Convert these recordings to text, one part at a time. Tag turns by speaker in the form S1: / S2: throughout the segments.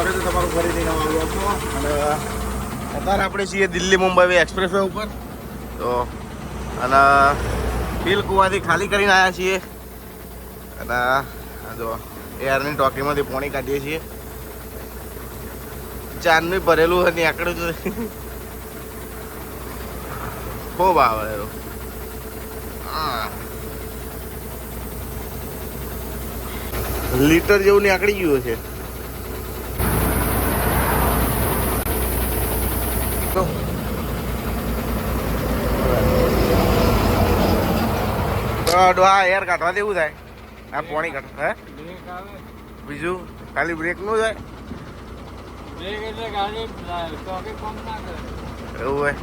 S1: સ્વાગત છે તમારું ફરીથી નવા બ્લોગમાં. અને અત્યારે આપણે છીએ દિલ્હી મુંબઈ એક્સપ્રેસ વે ઉપર. તો અને બિલ કુવાથી ખાલી કરીને આવ્યા છીએ અને જો એરની ટોકીમાંથી પાણી કાઢીએ છીએ. ચાંદનું ભરેલું હોય ને આકડું તો ખૂબ આવે એવું. હા, લીટર જેવું નીકળી ગયું છે. ડોહા એર કાઢવા દેવું થાય. આ પાણી કાઢવા હે બીજું ખાલી બ્રેક નું જાય એવું હોય.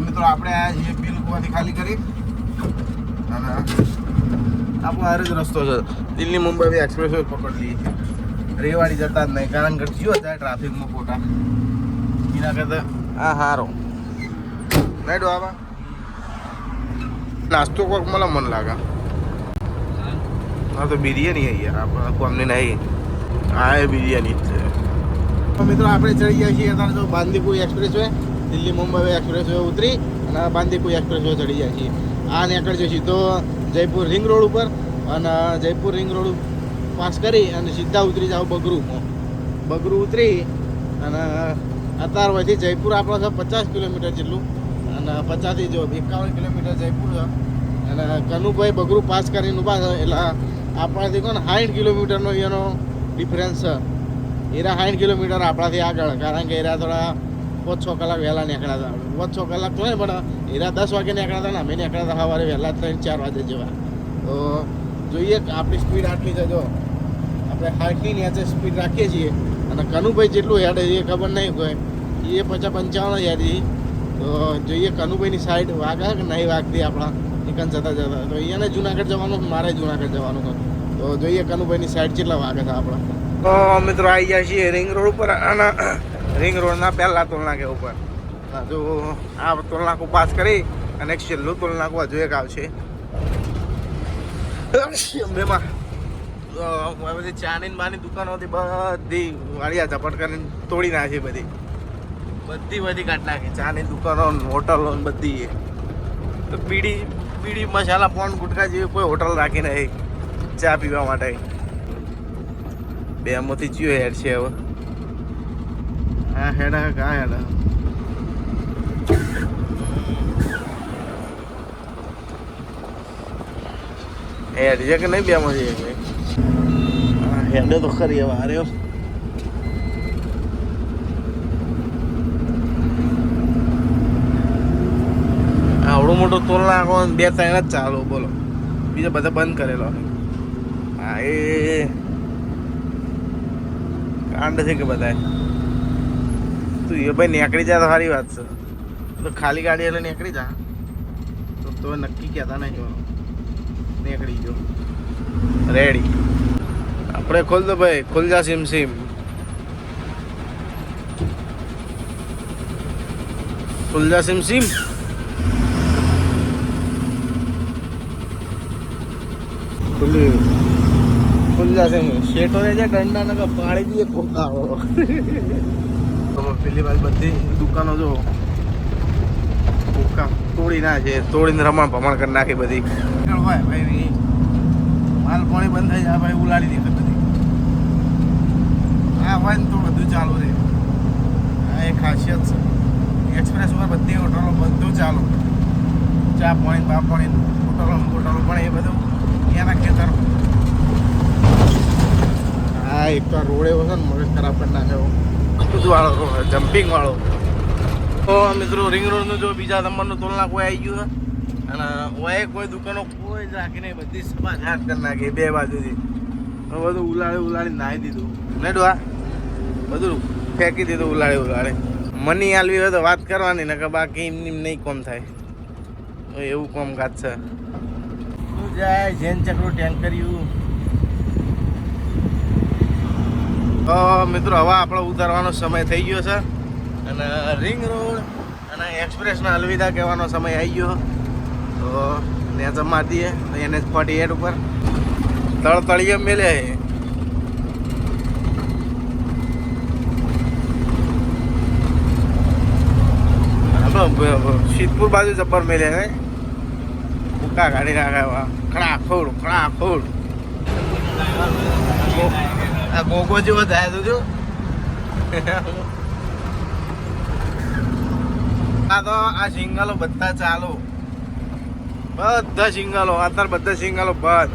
S1: મિત્રો આપણે આયા છીએ બિલ કુવાથી ખાલી કરી અને આપણો હારે જ રસ્તો છે. દિલ્હી મુંબઈ એક્સપ્રેસ વે પકડી લઈએ છીએ. રેવાડી જતા જ નહીં, કારણ કે જીવો થાય ટ્રાફિકમાં ખોટા. એના કરતા આ સારો નહીં ડોહામાં નાસ્તો કોક મને મન લાગે. હા તો બિરયાની યાર આપણા કોમની નહીં, હા એ બિરયાની જ છે. તો મિત્રો આપણે ચડી ગયા છીએ અત્યારે તો Bandipur express way, Delhi Mumbai express way ઉતરી અને બાંદીપુર એક્સપ્રેસ વે ચડી જાય છીએ. આ નીકળજો સીધો જયપુર રિંગ રોડ ઉપર અને જયપુર રિંગ રોડ પાસ કરી અને સીધા ઉતરી જાઓ બગરૂમાં. બગરૂ ઉતરી અને અત્યાર પછી જયપુર આપણો છે 50 કિલોમીટર જેટલું અને 50થી જો 51 કિલોમીટર જયપુર છે. અને કનુભાઈ બગરૂ પાસ કરીને ઊભા છે એટલે આપણાથી કોણ 60 કિલોમીટરનો એનો ડિફરન્સ છે. એરા 60 કિલોમીટર આપણાથી આગળ, કારણ કે એરા થોડા 5-6 કલાક વહેલા નીકળ્યા હતા. 5-6 કલાક તો નહીં પણ એરા 10 વાગે નીકળ્યા હતા ને અમે નીકળ્યા હતા સવારે વહેલા 3-4 વાગે જેવા. તો જોઈએ આપણી સ્પીડ આટલી છે. જો આપણે 60ની નીચે સ્પીડ રાખીએ છીએ અને કનુભાઈ જેટલું હેડ એ ખબર નહીં કોઈ, એ 50-55 હેડ. તો જોઈએ કનુભાઈની સાઈડ વાગે કે નહીં વાગતી આપણા નીકળ જતા જતા. તો અહીંયાને જુનાગઢ જવાનું, મારે જુનાગઢ જવાનું હતું. તો જોઈએ કનુભાઈની સાઈડ કેટલા વાગે છે આપણા. તો મિત્રો આવી ગયા છીએ રિંગ રોડ ઉપર અને રિંગ રોડના પહેલા ટોલનાકા ઉપર. જો આ ટોલનાકું પાસ કરી અને એક છેલ્લું ટોલનાકું હજુ એક આવશે. બેમાં બધી ચાની બાની દુકાનો હતી બધી વાળિયા ઝપટ કરીને તોડી નાખી. બધી કાઢી નાખી. ચાની દુકાનો, હોટલો બધી. તો બીડી મસાલા પોન ગુટકા જેવી કોઈ હોટલ રાખી નહીં ચા પીવા માટે. બે માંથી ચિયો હેડ છે હવે. હા હેડ કા હેડ હેડ છે કે નહીં? બે માંથી હેડ તો ખરી હવે. અરે આવડું મોટું તોલ નાખો 2-3 જ ચાલો બોલો, બીજા બધા બંધ કરેલો. હા એ કાંડ છે કે બધા. તું એ ભાઈ નીકળી જાય તો સારી વાત છે. તો ખાલી ગાડી એટલે નીકળી જા તો નક્કી કહેતા નહીં. નીકળી જો રેડી. આપણે ખોલ દો ભાઈ, ખુલ જા સિમ. ખુલ જા સિમ. ખુલ જશે શેઠો છે ડંડા ને પાડી દઈએ ખોખા. પેલી વાત બધી દુકાનો જો ખોખા તોડી નાખે, તોડીને રમણ ભમણ કરી નાખી બધી. હોય ભાઈ માલ પાણી બંધ થઈ જાય ભાઈ, ઉલાડી દે બધી. હા હોય ને તો બધું ચાલુ રહે. હા એ ખાસિયત છે એક્સપ્રેસ ઉપર. બધી હોટલો બધું ચાલુ, ચા પાણી બા પાણી હોટલો પણ એ બધું એના ખેતર. હા એક તો રોડ એવો છે ને મગજ ખરાબ કરી નાખે બધું વાળો જમ્પિંગ વાળો. તો મિત્રો રિંગ રોડનું જો બીજા નંબરનું તોલના કોઈ આવી ગયું છે અને ઓય કોઈ દુકાનો કોઈ જ રાખી નહીં, બધી સભા ઝાટ કરી નાખી બે બાજુથી. બધું ઉલાડી નાહી દીધું ને ડોહા, બધું ફેંકી દીધું ઉલાડી. મની આલવી હોય તો વાત કરવાની ને કે બાકી એમ નહીં કોમ થાય. તો એવું કોમકાજ છે. શું જાય જૈન ચક્રો ટેન્કર્યું. તો મિત્રો હવે આપણે ઉતારવાનો સમય થઈ ગયો છે અને રિંગ રોડ અને એક્સપ્રેસના અલવિદા કહેવાનો સમય આવી ગયો. તો નેચર મારી દઈએ NH 48 ઉપર. તળિયે મેલે સિદ્ધપુર બાજુ જબ્બર મેલે હે ભૂકા ગાડી નાખે ખડા ખોડ આ ગોગો જેવો થાય તો જો આ સિંગલો બધા ચાલુ બધા સિંગલો અત્યારે બધા સિંગલો બંધ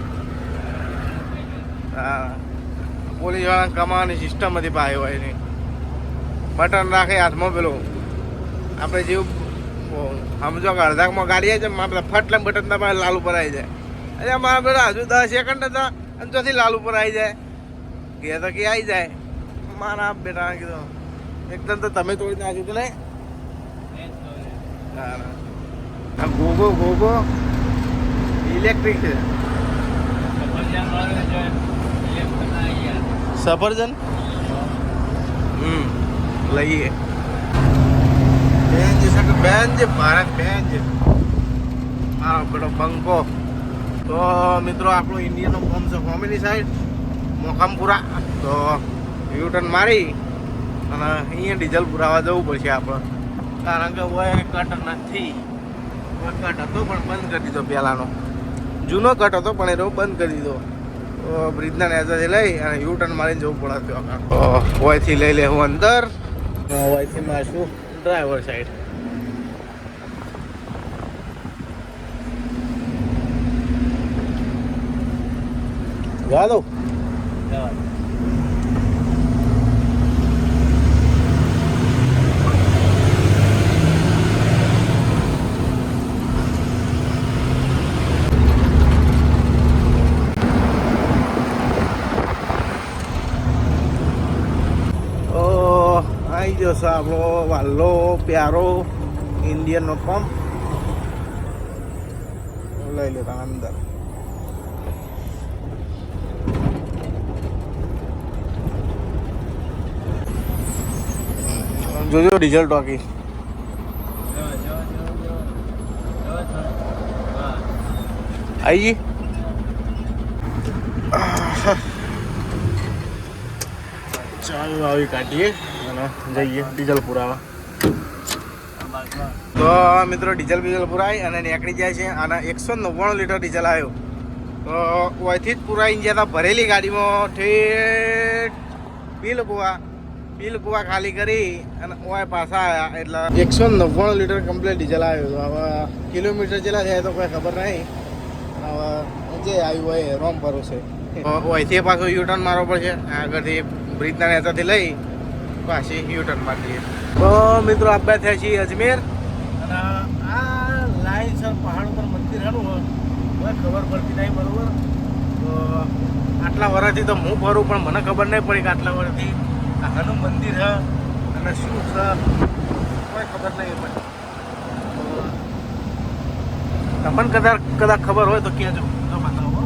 S1: હા પોલીસ વાળા કમાવાની સિસ્ટમ હતી પાય હોય એની બટન રાખે હાથમાં પેલું આપણે જેવું સમજો કે અડધામાં ગાડી આવી જાય આપણે ફટ લઈને બટન તમારે લાલ ઉપર આવી જાય અરે મારા પેલા હજુ 10 સેકન્ડ હતા અને ચોથી લાલ ઉપર આવી જાય કે તો કે આવી જાય મારા બેટા કીધું એકદમ તો તમે તોડી નાખ્યું કે નહીં ગોગો ઇલેક્ટ્રિક છે સફરજન લઈએ બેન્જ ભારત બેન્જ મારો પેલો બંકો તો મિત્રો આપણું ઇન્ડિયાનો ફોર્મ છે ફોર્મની સાઈડ મોકામપુરા તો યુટર્ન મારી અને અહીંયા ડીઝલ પુરાવા જવું પડશે આપણે કારણ કે હોય કટ નથી કટ હતો પણ બંધ કરી દીધો પહેલાંનો જૂનો કટ હતો પણ એ બંધ કરી દીધો તો બ્રિજના નેજાથી લઈ અને યુટર્ન મારીને જવું પડે ઓયથી લઈ લે હું અંદર ઓયથી મારશું ડ્રાઈવર સાઈડ જવા દો આવી ગયો છે આપણો વાલો પ્યારો ઇન્ડિયનનો પંપ લઈ લેતા અંદર જોજો ડીઝલ ટોકી આવી ગઈ ચાલો આવી કાઢીએ અને જઈએ ડીઝલ પુરાવા તો મિત્રો ડીઝલ પુરાય અને નીકળી જાય છે અને 199 લીટર ડીઝલ આવ્યું તો અહીંથી જ પુરાઈને ગયા હતા ભરેલી ગાડીમાં ઠેઠ બિલ કુવા ખાલી કરી અને ઓય પાછા આવ્યા એટલે 199 લીટર કમ્પ્લીટ ડીઝલ આવ્યું હવે કિલોમીટર જેટલા થયા તો કોઈ ખબર નહીં હવે જે આવ્યું હોય રોમ ભરોસે અહીંથી પાછું યુટર્ન મારવો પડશે આગળથી બ્રિજના નેતાથી લઈ પાછી યુટર્ન મારી દઈએ તો મિત્રો આપણે થયા છીએ અજમેર અને આ લાઈન સર પહાડ ઉપર મંદિર હારું હોય ખબર પડતી નહીં બરાબર તો આટલા વર્ષથી તો હું ફરું પણ મને ખબર નહીં પડી કે આટલા વર્ષથી આનું મંદિર છે અને શું છે કોઈ ખબર નહીં પડી તમને કદાચ ખબર હોય તો કહેજો તો બતાવો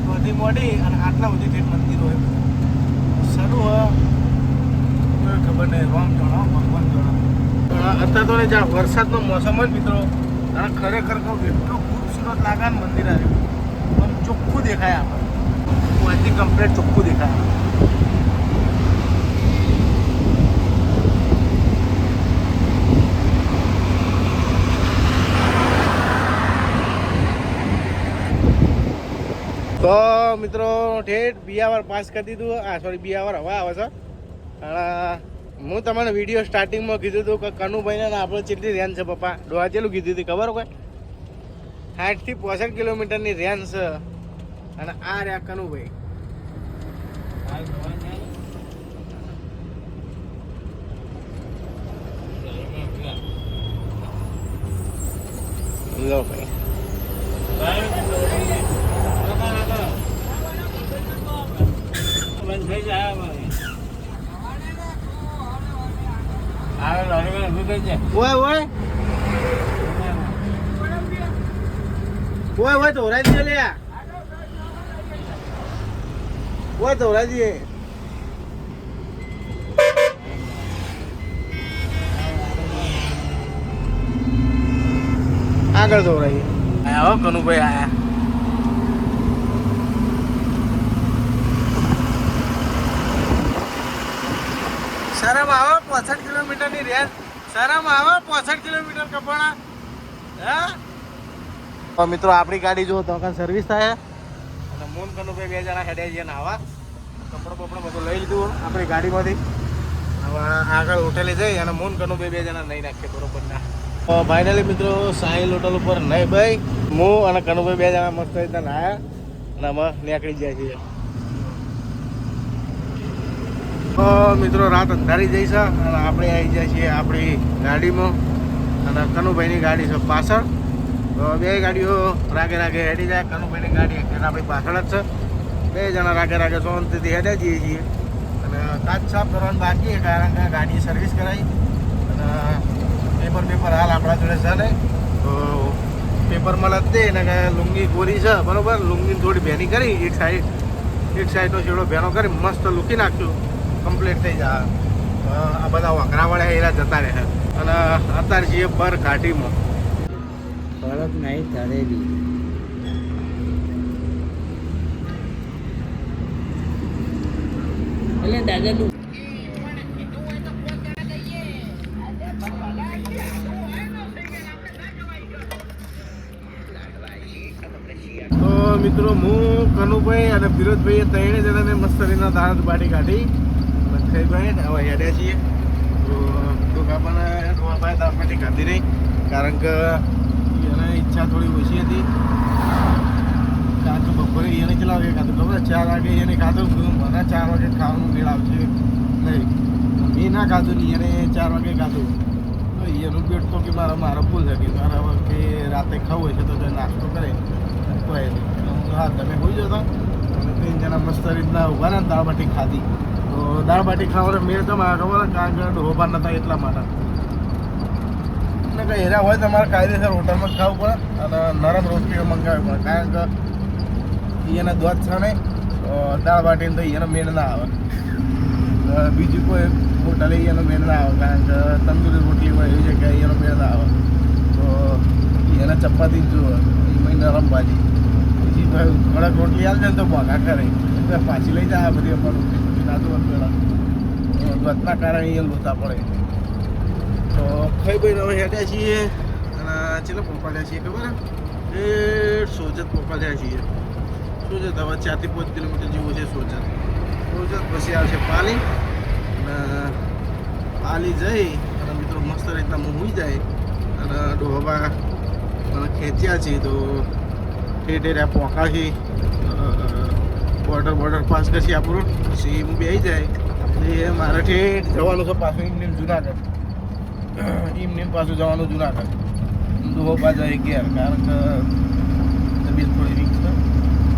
S1: બધી મોડી અને આટલા બધી ઠેઠ મંદિર હોય સારું હોય કોઈ ખબર નહીં રોમ જણાવો ભગવાન જણાવો અત્યારે તો ને જ્યાં વરસાદનો મોસમ હોય મિત્રો અને ખરેખર કહું એટલું ખૂબસૂરત લાગે ને મંદિર આવ્યું આમ ચોખ્ખું દેખાય આપણે અહીંથી કમ્પ્લીટ ચોખ્ખું દેખાય તો મિત્રો ઠેઠ બિયાવર પાસ કરી દીધું બિયાવર હવા આવે છે અને હું તમને વિડીયો સ્ટાર્ટિંગમાં કીધું હતું કે કનુભાઈને આપણે કેટલી રેન્જ છે પપ્પા ડોહા ચેલું કીધું હતી ખબર કોઈ 60 થી 65 કિલોમીટરની રેન્જ છે અને આ રહ્યા કનુભાઈ લો ભાઈ ઓય ધોરાઈ દે લે ઓય ધોરાઈ દે આગળ ધોરાઈ આયા હો કનુભાઈ આયા શરમ આવે 65 કિલોમીટરની રેન્જ, શરમ આવે 65 કિલોમીટર કપાણા. હા મિત્રો આપણી ગાડી જો તો સર્વિસ થાય અને મોન કનુભાઈ 2 જણા હેડે જઈએ નાવા. કપડો બપડો બધું લઈ લીધું આપણી ગાડીમાંથી. હવે આગળ હોટેલે જઈ અને મોન કનુભાઈ 2 જણા નહીં નાખીએ બરોબર ના. ફાઇનલી મિત્રો સાહિલ હોટલ ઉપર નહીં ભાઈ હું અને કનુભાઈ 2 જણા મસ્ત રીતના નાયા અને અમે નીકળી જાય છીએ. તો મિત્રો રાત અંધારી જઈ છે અને આપણે આવી જાય છીએ આપણી ગાડીમાં અને કનુભાઈની ગાડી છે પાછળ. તો 2 ગાડીઓ રાગે રાગે હેડી જાય. કનુભાઈની ગાડી આપણી પાછળ જ છે. 2 જણા રાગે રાગે શાંતિથી હેડે જઈએ છીએ અને કાચ સાફ કરવાનું બાકી છે કારણ કે ગાડી સર્વિસ કરાવી અને પેપર હાલ આપણા જોડે છે ને તો પેપર મળે જ દે ને કે લુંગી ગોરી છે બરાબર. લુંગી થોડી ભેની કરી એક સાઈડનો છેડો ભેનો કરી મસ્ત લૂકી નાખ્યું કમ્પ્લીટ થઈ જાય. આ બધા વકરાવાળા એરા જતા રહે અને અત્યારે છીએ બર ઘાટીમાં.
S2: ફરક નહીં તળેલી એટલે દાદાનું
S1: તો મિત્રો હું કનુભાઈ અને ફિરોજભાઈએ 3 જણાને મસ્ત રીતના દાળ બાટી કાઢી લખાઈભાઈ હવે હેડ્યા છીએ. તો કાપાને ભાઈ દાળ બાટી ખાધી નહીં કારણ કે એને ઈચ્છા થોડી ઓછી હતી. કાચું બપોરે એને કેટલા વાગે ખાધું ખબર 4 વાગે એને ખાધું. મને 4 વાગે ખાવાનું મેળ આવશે નહીં. મેં ના ખાધું નહીં એને 4 વાગે ખાધું. તો એનું પેટ તો કે મારો ભૂલ છે કે મારા વખતે રાતે ખાવું હોય છે તો નાસ્તો કરે તો હા તમે હોઈ જતા અને 3 જણા મસ્ત રીતના ઊભા ને દાળ બાટી ખાધી. તો દાળ બાટી ખાવાનો મેળ તો મારા ખબર કારણ કે ઢોબા નતા એટલા માટે. કંઈ હેરા હોય તમારે કાયદેસર હોટલમાં જ ખાવું પડે અને નરમ રોટલીઓ મંગાવવી પડે કારણ કે એને દૂધ છે ને દાળ બાટીને તો એનો મેળ ના આવે. બીજું કોઈ હોટલે એનો મેળ ના આવે કારણ કે તંદુરી રોટલી હોય એવી જગ્યાએ એનો મેળ ના આવે. તો એને ચપાતી જ જુઓ એમાં નરમ ભાજી બીજી કડક રોટલી આવે ને તો મોંઘા કરે પાછી લઈ જાય બધી અમારું નાતું પેલા દૂધના કારણે એ લોતા પડે. તો ખાઈ ભાઈ હવે હેડ્યા છીએ અને ચેલો પોપાડ્યા છીએ ખબર એ સોજત પોપાડ્યા છીએ. સોજત હવે 4 થી 5 કિલોમીટર જેવું છે સોજત. પછી આવશે પાલી અને પાલી જઈ અને મિત્રો મસ્ત રીતના મૂવી જાય અને ડોહા અને ખેંચ્યા છીએ તો ઠેઠ પોકા છે બોર્ડર પાસ કરશે આપણું. પછી હું બેસી જાય એ મારે ઠેઠ જવાનું છે પાછું ઇમનેમ જુનાગઢ. ઇમનેમ પાછું જવાનું જુનાગઢ. ડોહા જાય ઘેર કારણ કે તબિયત થોડી વીક છે.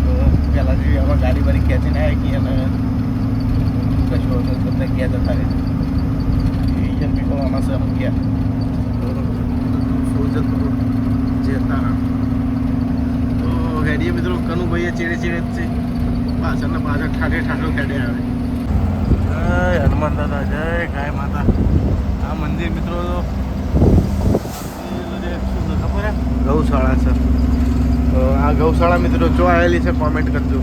S1: તો પહેલાં જેવી આમાં ગાડી વાળી ખેંચીને આવી ગઈ અને કશું હતું તમને ગયા જતા રહે એમ નીકળવાના છે અમે ગયા સોજત જતા. તો હેડીએ મિત્રો કનુભાઈએ ચેડે જ છે પાછળ ઠાઠો ખેડે આવે. જય હનુમાન દાદા જય ગાય માતા. આ મંદિર મિત્રો શું ખબર હે ગૌશાળા છે. તો આ ગૌશાળા મિત્રો જો આવેલી છે કોમેન્ટ કરજો.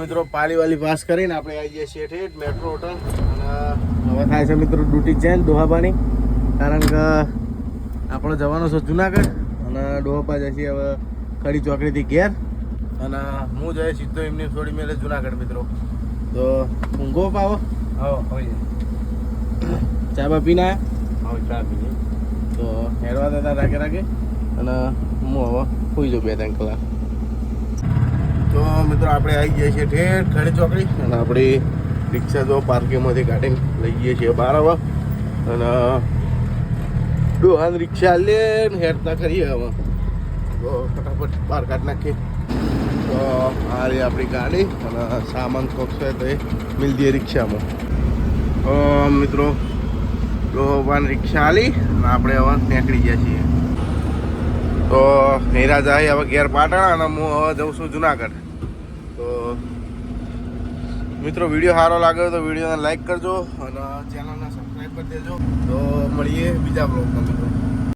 S1: મિત્રો પાલીવાલી પાસ કરીને આપણે આવી જઈએ છીએ ઠેઠ મેટ્રો હોટલ અને હવે થાય છે મિત્રો ડ્યુટી ચેન્જ ડોહાબાની કારણ કે આપણે જવાનું છે જુનાગઢ અને ડોહાબા જાય છે હવે ખડી ચોકડીથી ઘેર અને હું જાય સીધો એમની થોડી મેળે જુનાગઢ મિત્રો. તો ઊંઘો પાવો ચા બા પીને ચા પીને તો હેરવા દાદા રાગે રાગે અને હું હવે સુઈ જાઉં 2-3 કલાક. તો મિત્રો આપણે આવી જઈએ છીએ ઠેઠ ખડી ચોકડી અને આપણી રિક્ષા જો પાર્કિંગમાંથી કાઢીને લઈ જઈએ છીએ બહાર હવે અને ડોહાન રિક્ષા લે ને હેરતા કરીએ હવે. તો ફટાફટ બહાર કાઢી નાખીએ. તો આ રહી આપણી ગાડી અને સામાન શોખ છે તો એ મિલ દઈએ રિક્ષામાં. તો મિત્રો ડોહાન રિક્ષા આલી અને આપણે હવે નીકળી ગયા છીએ. તો હીરા જાય હવે ઘેર પાટણ અને હું હવે જઉં છું જુનાગઢ. તો મિત્રો વિડીયો સારો લાગ્યો તો વિડીયોને લાઈક કરજો અને ચેનલને સબસ્ક્રાઈબ કરી દેજો. તો મળીએ બીજા બ્લોગમાં મિત્રો.